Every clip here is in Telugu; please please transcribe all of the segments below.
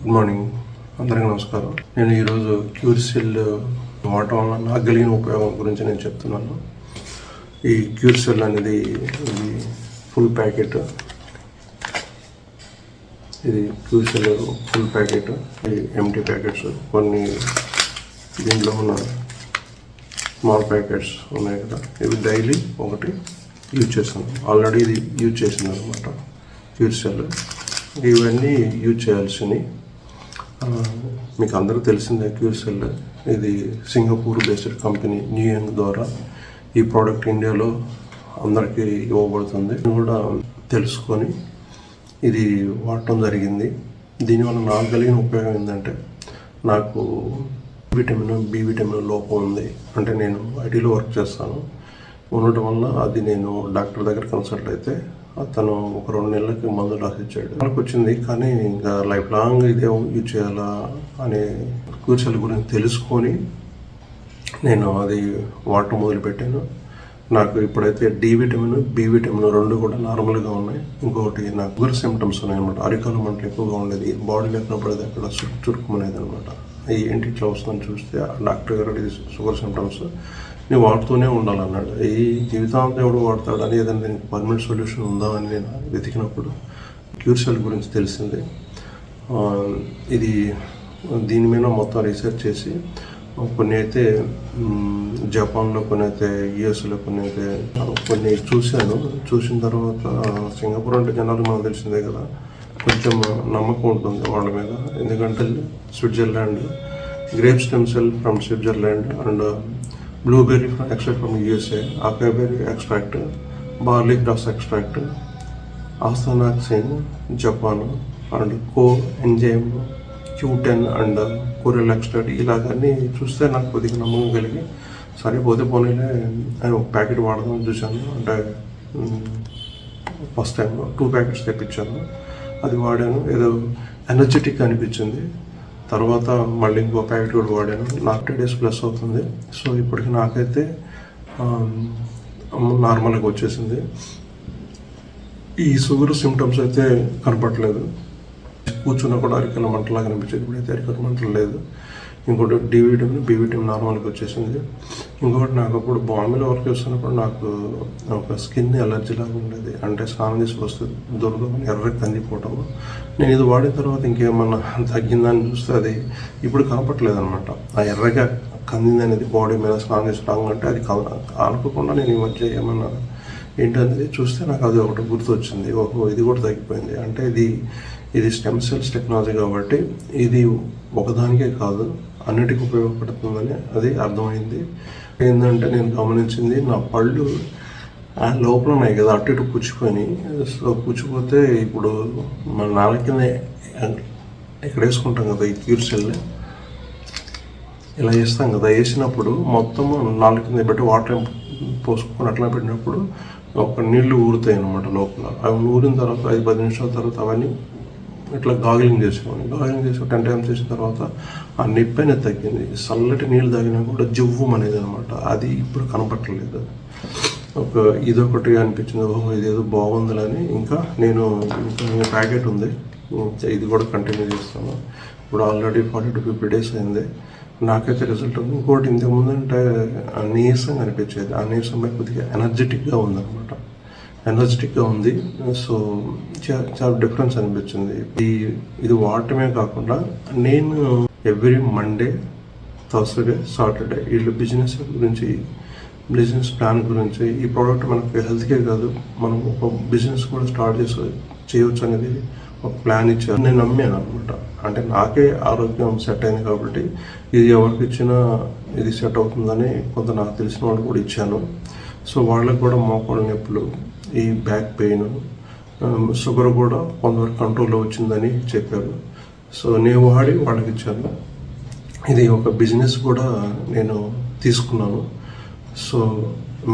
గుడ్ మార్నింగ్, అందరికీ నమస్కారం. నేను ఈరోజు క్యూర్సెల్ వాడటం వల్ల నాకు కలిగిన ఉపయోగం గురించి నేను చెప్తున్నాను. ఈ క్యూర్సెల్ అనేది ఇది ఫుల్ ప్యాకెట్. ఇది క్యూర్సెల్ ఫుల్ ప్యాకెట్, ఈ ఎంటీ ప్యాకెట్స్ కొన్ని దీంట్లో ఉన్న స్మాల్ ప్యాకెట్స్ ఉన్నాయి కదా, ఇవి డైలీ ఒకటి యూజ్ చేస్తాను. ఆల్రెడీ ఇది యూజ్ చేసింది అనమాట క్యూర్సెల్. ఇవన్నీ యూజ్ చేయాల్సినవి. మీకు అందరూ తెలిసిందే, క్యూర్సెల్ ఇది సింగపూర్ బేస్డ్ కంపెనీ న్యూయంగ్ ద్వారా ఈ ప్రోడక్ట్ ఇండియాలో అందరికీ ఇవ్వబడుతుంది. కూడా తెలుసుకొని ఇది వాడటం జరిగింది. దీనివల్ల నాకు కలిగిన ఉపయోగం ఏంటంటే, నాకు బి విటమిన్ లోపం ఉంది. అంటే నేను ఐటీలో వర్క్ చేస్తాను, ఉండటం వల్ల అది నేను డాక్టర్ దగ్గర కన్సల్ట్ అయితే అతను ఒక 2 నెలలకి మందు రాసిచ్చాడు. మనకు వచ్చింది, కానీ ఇంకా లైఫ్ లాంగ్ ఇదే యూజ్ చేయాలా అనే క్యూర్సెల్ గురించి తెలుసుకొని నేను అది వాడటం మొదలుపెట్టాను. నాకు ఇప్పుడైతే డి విటమిన్, బి విటమిన్ 2 కూడా నార్మల్గా ఉన్నాయి. ఇంకొకటి నాకు షుగర్ సిమ్టమ్స్ ఉన్నాయన్నమాట. అరికాలు మంటలు ఎక్కువగా ఉండేది, బాడీలో ఎక్కడపడేది అక్కడ చురుకుమనేది అనమాట. ఏంటి ఇట్లా వస్తుందని చూస్తే డాక్టర్ గారు ఇది షుగర్ సిమ్టమ్స్, నేను వాడుతూనే ఉండాలన్నాడు. ఈ జీవితాంతం ఎవడు వాడతాడు అని ఏదైనా దీనికి పర్మనెంట్ సొల్యూషన్ ఉందా అని నేను వెతికినప్పుడు క్యూర్సెల్ గురించి తెలిసింది. ఇది దీని మీద మొత్తం రీసెర్చ్ చేసి కొన్ని అయితే జపాన్లో, కొన్ని అయితే యుఎస్లో, కొన్ని చూశాను. చూసిన తర్వాత సింగపూర్ అంటే జనాలు మనకు తెలిసిందే కదా, కొంచెం నమ్మకం ఉంటుంది వాళ్ళ మీద. ఎందుకంటే Switzerland, grape stem cell from Switzerland and blueberry extract from USA, acaberry extract, barley grass extract, astaxanthin Japan and coenzyme Q10 and కొరియల్ extract. ఇలాగన్నీ చూస్తే నాకు కొద్దిగా నమ్మకం కలిగి సరిపోతే పోనీలే అని ఒక ప్యాకెట్ వాడదామని చూశాను. అంటే ఫస్ట్ టైం 2 ప్యాకెట్స్ తెప్పించాను, అది వాడాను. ఏదో ఎనర్జెటిక్ అనిపించింది. తర్వాత మళ్ళీ ఇంకో ప్యాకెట్ కూడా వాడాను. నాకు 10 days ప్లస్ అవుతుంది. సో ఇప్పటికి నాకైతే నార్మల్గా వచ్చేసింది. ఈ షుగర్ సిమ్టమ్స్ అయితే కనపడలేదు. కూర్చున్నా కూడా అరికల మంటలాగా అనిపించేది, ఇప్పుడైతే అరికల మంటలు లేదు. ఇంకోటి డి విటమిన్, బి విటమిన్ నార్మల్గా వచ్చేసింది. ఇంకొకటి నాకు అప్పుడు బాంబేలో వర్క్ చేస్తున్నప్పుడు నాకు ఒక స్కిన్ ఎలర్జీ లాగా ఉండేది. అంటే స్నానం చేసి వస్తే దొరకమని ఎర్రకి కందిపోవటము. నేను ఇది వాడిన తర్వాత ఇంకేమన్నా తగ్గిందని చూస్తే అది ఇప్పుడు కనపట్లేదు అనమాట. ఆ ఎర్రగా కందింది అనేది బాడీ మీద స్నానం చేసి రాంగంటే అది అనుకోకుండా నేను ఈ మధ్య ఏమన్నా ఏంటనేది చూస్తే నాకు అది ఒకటి గుర్తొచ్చింది. ఇది కూడా తగ్గిపోయింది. అంటే ఇది స్టెమ్ సెల్స్ టెక్నాలజీ కాబట్టి ఇది ఒకదానికే కాదు, అన్నిటికీ ఉపయోగపడుతుందని అది అర్థమైంది. ఏంటంటే నేను గమనించింది, నా పళ్ళు లోపల ఉన్నాయి కదా అటు ఇటు పుచ్చిపోయి. సో పుచ్చిపోతే ఇప్పుడు మన నాలుక కింద ఇక్కడ వేసుకుంటాం కదా ఈ క్యూర్సెల్, ఇలా వేస్తాం కదా, వేసినప్పుడు మొత్తము నాలుక కింద పెట్టి వాటర్ పోసుకొని అట్లా పెట్టినప్పుడు ఒక నీళ్లు ఊరుతాయి అన్నమాట లోపల. అవి ఊరిన తర్వాత 5-10 నిమిషాల తర్వాత అవన్నీ ఇట్లా గాగిలింగ్ చేసుకోండి. గాగిలింగ్ చేసి 10 times చేసిన తర్వాత ఆ నొప్పి అనేది తగ్గింది. చల్లటి నీళ్ళు తాగినా కూడా జివ్వం అనేది అనమాట. అది ఇప్పుడు కనపట్టలేదు. ఇదొకటి అనిపించింది, ఇదేదో బాగుందని. ఇంకా ప్యాకెట్ ఉంది, ఇది కూడా కంటిన్యూ చేస్తాను. ఇప్పుడు ఆల్రెడీ 40 to 50 days అయింది. నాకైతే రిజల్ట్ ఉంది. ఇంకోటి ఇంతకుముందు అంటే నీరసంగా అనిపించేది, ఆ నీరసం కొద్దిగా ఎనర్జెటిక్గా ఉందన్నమాట. ఎనర్జెటిక్గా ఉంది. సో చాలా డిఫరెన్స్ అనిపించింది. ఇది వాడటమే కాకుండా నేను ఎవ్రీ మండే, థర్స్డే, సాటర్డే వీళ్ళు బిజినెస్ ప్లాన్ గురించి, ఈ ప్రోడక్ట్ మనకు హెల్త్కే కాదు, మనం ఒక బిజినెస్ కూడా స్టార్ట్ చేయవచ్చు అనేది ఒక ప్లాన్ ఇచ్చారు. నేను నమ్మాను అనమాట. అంటే నాకే ఆరోగ్యం సెట్ అయింది కాబట్టి ఇది ఎవరికి ఇచ్చినా ఇది సెట్ అవుతుందని కొంత నాకు తెలిసిన వాళ్ళు కూడా ఇచ్చాను. సో వాళ్ళకి కూడా మోకాళ్ళ నొప్పులు, ఈ బ్యాక్ పెయిన్, షుగర్ కూడా కొంతవరకు కంట్రోల్లో వచ్చిందని చెప్పారు. సో నేను వాడి వాళ్ళకి ఇచ్చాను. ఇది ఒక బిజినెస్ కూడా నేను తీసుకున్నాను. సో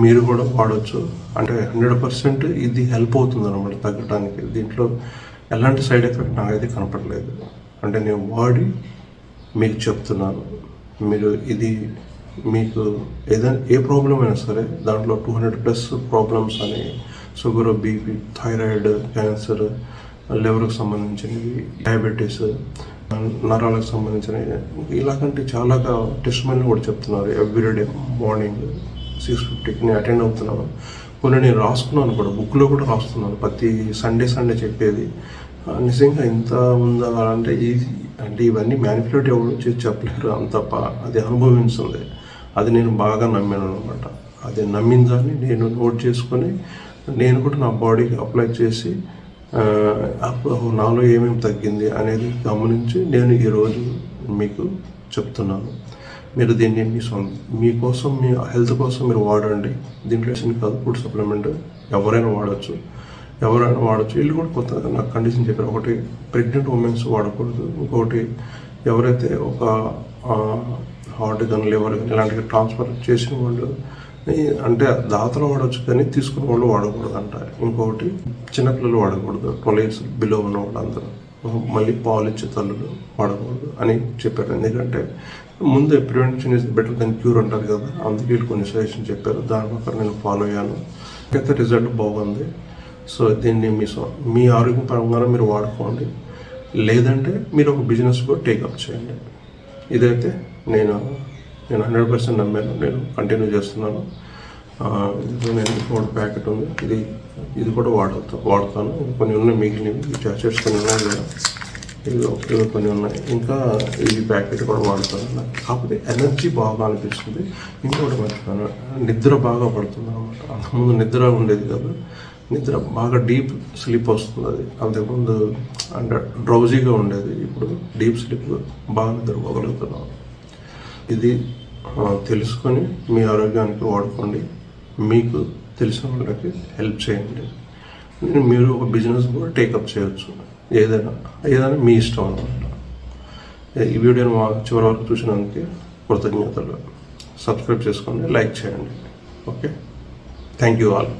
మీరు కూడా వాడచ్చు. అంటే 100% ఇది హెల్ప్ అవుతుంది అనమాట తగ్గడానికి. దీంట్లో ఎలాంటి సైడ్ ఎఫెక్ట్ నాకైతే కనపడలేదు. అంటే నేను వాడి మీకు చెప్తున్నాను. ఇది మీకు ఏదైనా ఏ ప్రాబ్లం అయినా సరే, దాంట్లో 200+ ప్రాబ్లమ్స్ అని, షుగర్, బీపీ, థైరాయిడ్, క్యాన్సర్, లివర్కి సంబంధించినవి, డయాబెటీస్, నరాలకు సంబంధించిన ఇలాగంటే చాలా టెస్ట్ మనీ కూడా చెప్తున్నారు. ఎవ్రీడే మార్నింగ్ 6:50కి నేను అటెండ్ అవుతున్నాను. కొన్ని నేను రాసుకున్నాను కూడా, బుక్లో కూడా రాస్తున్నాను. ప్రతి సండే చెప్పేది నిజంగా ఇంత ఉందా అంటే ఇవన్నీ మ్యానిపులేట్ ఎవరు చేసి చెప్పలేరు. అది అనుభవించింది. అది నేను బాగా నమ్మాను అనమాట. అది నమ్మిన దాన్ని నేను నోట్ చేసుకొని నేను కూడా నా బాడీకి అప్లై చేసి అప్పుడు నాలో ఏమేమి తగ్గింది అనేది గమనించి నేను ఈరోజు మీకు చెప్తున్నాను. మీరు దీన్ని మీకోసం, మీ హెల్త్ కోసం మీరు వాడండి. దీంట్లో కాదు, ఫుడ్ సప్లిమెంట్ ఎవరైనా వాడచ్చు. వీళ్ళు కూడా కొత్తగా నాకు కండిషన్ చెప్పారు. ఒకటి, ప్రెగ్నెంట్ ఉమెన్స్ వాడకూడదు. ఇంకొకటి, ఎవరైతే ఒక హార్ట్ కానీ లివర్ కానీ ఇలాంటివి ట్రాన్స్ఫర్ చేసిన వాళ్ళు అంటే దాతలు వాడచ్చు కానీ తీసుకున్న వాళ్ళు వాడకూడదు అంట. ఇంకొకటి, చిన్నపిల్లలు వాడకూడదు, 12 years బిలో ఉన్న వాళ్ళు అందరూ. మళ్ళీ పాలు ఇచ్చే తల్లులు వాడకూడదు అని చెప్పారు. ఎందుకంటే ముందు prevention is better than cure అంటారు కదా, అందుకే వీళ్ళు కొన్ని సజెషన్ చెప్పారు. దాని ప్రకారం నేను ఫాలో అయ్యాను. అయితే రిజల్ట్ బాగుంది. సో దీన్ని మీ ఆరోగ్యం పరంగా మీరు వాడుకోండి. లేదంటే మీరు ఒక బిజినెస్ కూడా టేకప్ చేయండి. ఇదైతే నేను 100% నమ్మాను. నేను కంటిన్యూ చేస్తున్నాను. ఇది నేను ఇంకోటి ప్యాకెట్ ఉంది, ఇది కూడా వాడతాను. కొన్ని ఉన్నాయి మిగిలినవి, ఈ చార్జెస్ కొన్ని ఉన్నాయి కదా, ఇవి కొన్ని ఉన్నాయి. ఇంకా ఈ ప్యాకెట్ కూడా వాడతాను. నాకు కాకపోతే ఎనర్జీ బాగా అనిపిస్తుంది. ఇంకోటి మర్చిపోయాను, నిద్ర బాగా పడుతుంది అనమాట. అంతకుముందు నిద్ర ఉండేది కదా, నిద్ర బాగా డీప్ స్లీప్ వస్తుంది. అది అంతకుముందు అంటే డ్రౌజీగా ఉండేది, ఇప్పుడు డీప్ స్లీప్ బాగా నిద్రపోగలుగుతున్నాను. ఇది తెలుసుకొని మీ ఆరోగ్యానికి వాడుకోండి. మీకు తెలిసిన వాళ్ళకి హెల్ప్ చేయండి. మీరు ఒక బిజినెస్ కూడా టేకప్ చేయొచ్చు. ఏదైనా మీ ఇష్టం అనమాట. ఈ వీడియోని చివరి వరకు చూసినందుకు కృతజ్ఞతలు. సబ్స్క్రైబ్ చేసుకోండి, లైక్ చేయండి. Okay, thank you all.